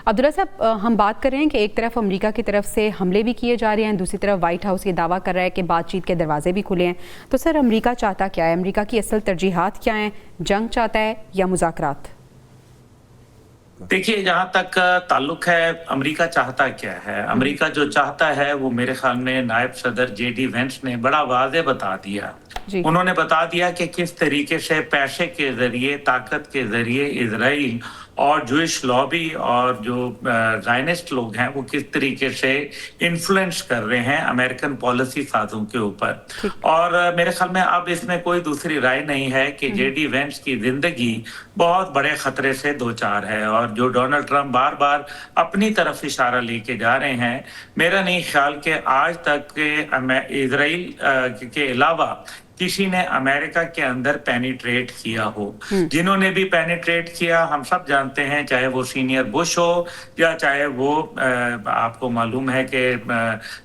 अब्दुल्ला साहब, हम बात कर रहे हैं कि एक तरफ अमेरिका की तरफ से हमले भी किए जा रहे हैं, दूसरी तरफ वाइट हाउस ये दावा कर रहा है कि बातचीत के दरवाजे भी खुले हैं। तो सर, अमेरिका चाहता क्या है? अमेरिका की असल तरजीहात क्या हैं? जंग चाहता है या मुज़ाकरात? देखिए, जहाँ तक ताल्लुक है, अमेरिका चाहता क्या है? अमेरिका जो चाहता है वो मेरे ख्याल में नायब सदर जेडी वेंस ने बड़ा वाज़े बता दिया। उन्होंने बता दिया कि किस तरीके से पैसे के जरिए, ताकत के जरिए इजराइल और जूइश लॉबी और जो ज़ायनिस्ट लोग हैं वो किस तरीके से इन्फ्लुएंस कर रहे हैं अमेरिकन पॉलिसी साजों के ऊपर। और मेरे ख्याल में अब इसमें कोई दूसरी राय नहीं है कि जेडी वेंस की जिंदगी बहुत बड़े खतरे से दो चार है। और जो डोनाल्ड ट्रंप बार बार अपनी तरफ इशारा लेके जा रहे हैं, मेरा नहीं ख्याल कि आज तक के इजराइल के अलावा किसी ने अमेरिका के अंदर पेनिट्रेट किया हो। जिन्होंने भी पेनिट्रेट किया, हम सब जानते हैं, चाहे वो सीनियर बुश हो या चाहे वो आपको मालूम है कि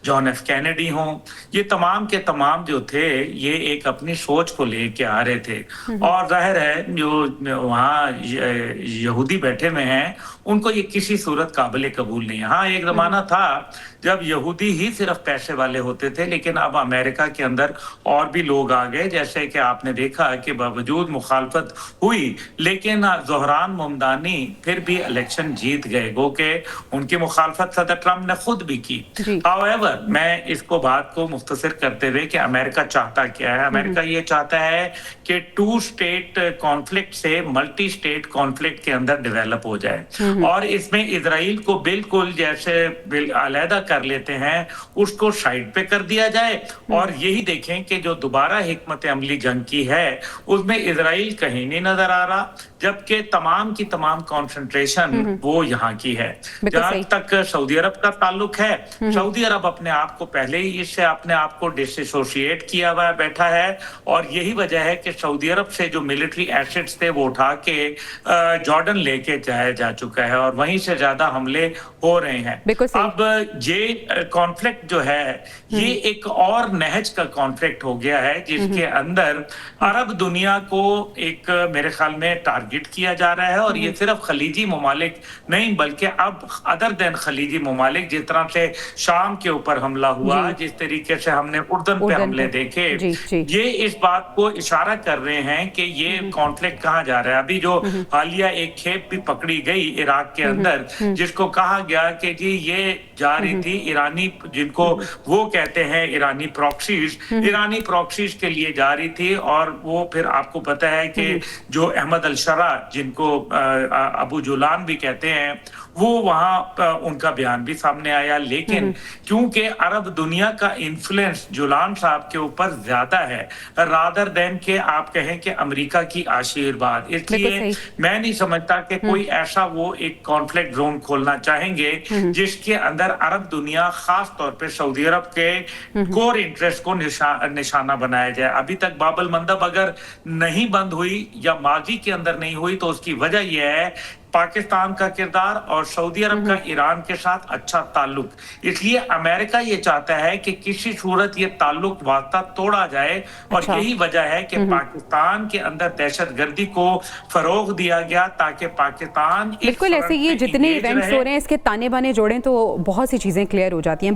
जॉन एफ कैनेडी हो, ये तमाम के तमाम जो थे ये एक अपनी सोच को लेके आ रहे थे। और जाहिर है जो वहाँ यहूदी बैठे हुए हैं उनको ये किसी सूरत काबिल कबूल नहीं है। हाँ, एक जमाना था जब यहूदी ही सिर्फ पैसे वाले होते थे, लेकिन अब अमेरिका के अंदर और भी लोग आ गए। जैसे कि आपने देखा कि बावजूद मुखालफत हुई लेकिन ज़ोहरान ममदानी फिर भी इलेक्शन जीत गए, गो के उनकी मुखालफत सदर ट्रंप ने खुद भी की। हाउएवर, मैं इसको बात को मुख्तसर करते हुए कि अमेरिका चाहता क्या है, अमेरिका ये चाहता है कि 2 स्टेट कॉन्फ्लिक्ट से मल्टी स्टेट कॉन्फ्लिक्ट के अंदर डेवलप हो जाए। और इसमें इजराइल को बिल्कुल जैसे अलहदा कर लेते हैं उसको साइड पे कर दिया जाए और यही देखें कि जो दोबारा हिकमत अमली जंग की है उसमें इजराइल कहीं नहीं नजर आ रहा, जबकि तमाम की तमाम कंसंट्रेशन वो यहाँ की है। जहां तक सऊदी अरब का ताल्लुक है, सऊदी अरब अपने आप को पहले ही इससे अपने आप को डिसोसिएट किया हुआ बैठा है और यही वजह है कि सऊदी अरब से जो मिलिट्री एसेट्स थे वो उठा के जॉर्डन लेके जाया जा चुका है और वहीं से ज्यादा हमले हो रहे हैं। अब ये कॉन्फ्लिक्ट जो है ये एक और नहज का कॉन्फ्लिक्ट हो गया है जिसके अंदर अरब दुनिया को एक मेरे ख्याल में टारगेट किया जा रहा है। और ये सिर्फ खलीजी ममालिक नहीं बल्कि अब अदर देन खलीजी ममालिक, जिस तरह से शाम के ऊपर हमला हुआ, जिस तरीके से हमने उर्दन पे हमले देखे, ये इस बात को इशारा कर रहे हैं कि ये कॉन्फ्लिक्ट कहाँ जा रहा है। अभी जो हालिया एक खेप भी पकड़ी गई इराक के अंदर जिसको कहा गया कि जी ये जा रही थी ईरानी, जिनको वो कहते हैं ईरानी प्रॉक्सीज के लिए जा रही थी। और वो फिर आपको पता है कि जो अहमद अल-शरा, जिनको अबू जुलान भी कहते हैं, वो वहां उनका बयान भी सामने आया। लेकिन क्योंकि अरब दुनिया का इन्फ्लुएंस जुलान साहब के ऊपर ज्यादा है रादर देन के आप कहें कि अमेरिका की आशीर्वाद, इसलिए मैं नहीं समझता कि कोई ऐसा वो एक कॉन्फ्लिक्ट जोन खोलना चाहेंगे जिसके अंदर अरब दुनिया खास तौर पे सऊदी अरब के कोर इंटरेस्ट को निशाना बनाया जाए। अभी तक बाबल मंदब अगर नहीं बंद हुई या माजी के अंदर नहीं हुई तो उसकी वजह यह है पाकिस्तान का किरदार और सऊदी अरब का ईरान के साथ अच्छा ताल्लुक। इसलिए अमेरिका ये चाहता है कि किसी सूरत ये ताल्लुक वास्ता तोड़ा जाए और यही वजह है कि पाकिस्तान के अंदर दहशतगर्दी को फरोग दिया गया ताकि पाकिस्तान बिल्कुल ऐसे ये जितने इवेंट्स हो रहे हैं इसके ताने बाने जोड़ें तो बहुत सी चीजें क्लियर हो जाती हैं।